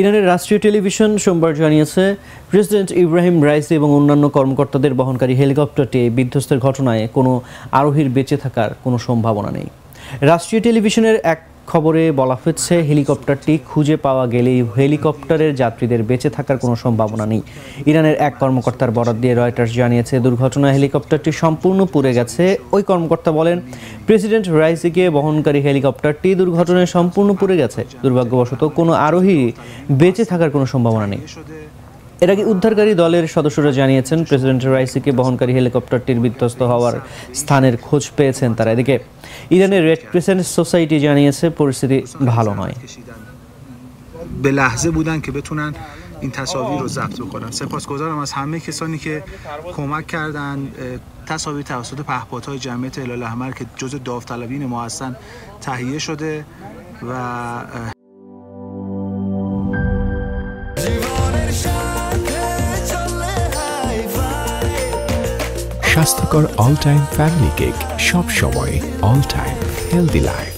ইরানের রাষ্ট্রীয় টেলিভিশন সোমবার জানিয়েছে, প্রেসিডেন্ট ইব্রাহিম রাইসি এবং অন্যান্য কর্মকর্তাদের বহনকারী হেলিকপ্টারটি বিধ্বস্তের ঘটনায় কোনো আরোহীর বেঁচে থাকার কোনো সম্ভাবনা নেই। রাষ্ট্রীয় টেলিভিশনের এক খবরে বলা হয়েছে, হেলিকপ্টারটি খুঁজে পাওয়া গেলেই হেলিকপ্টারের যাত্রীদের বেঁচে থাকার কোনো সম্ভাবনা নেই। ইরানের এক কর্মকর্তার বরাত দিয়ে রয়টার্স জানিয়েছে, দুর্ঘটনায় হেলিকপ্টারটি সম্পূর্ণ পুড়ে গেছে। ওই কর্মকর্তা বলেন, প্রেসিডেন্ট রাইসিকে বহনকারী হেলিকপ্টারটি দুর্ঘটনায় সম্পূর্ণ পুড়ে গেছে। দুর্ভাগ্যবশত কোনো আরোহী বেঁচে থাকার কোনো সম্ভাবনা নেই। এর আগে উদ্ধারকারী দলের সদস্যরা জানিয়েছেন, প্রেসিডেন্ট রাইসিকে বহনকারী হেলিকপ্টারটির বিধ্বস্ত হওয়ার স্থানের খোঁজ পেয়েছেন তারা। এদিকে ইরানের রেড ক্রিসেন্ট সোসাইটি জানিয়েছে, পরিস্থিতি ভালো নয়। به لحظه بودن که بتونن این تصاویر رو ضبط بکنن. سپاسگزارم از همه کسانی که کمک کردن. تصاویر توسط پهپادهای جمعیت هلال احمر که جزء داوطلبین ما هستن تهیه شده و স্বাস্থ্যকর অল টাইম ফ্যামিলি কেক, সব সময় অল টাইম হেলদি লাইফ।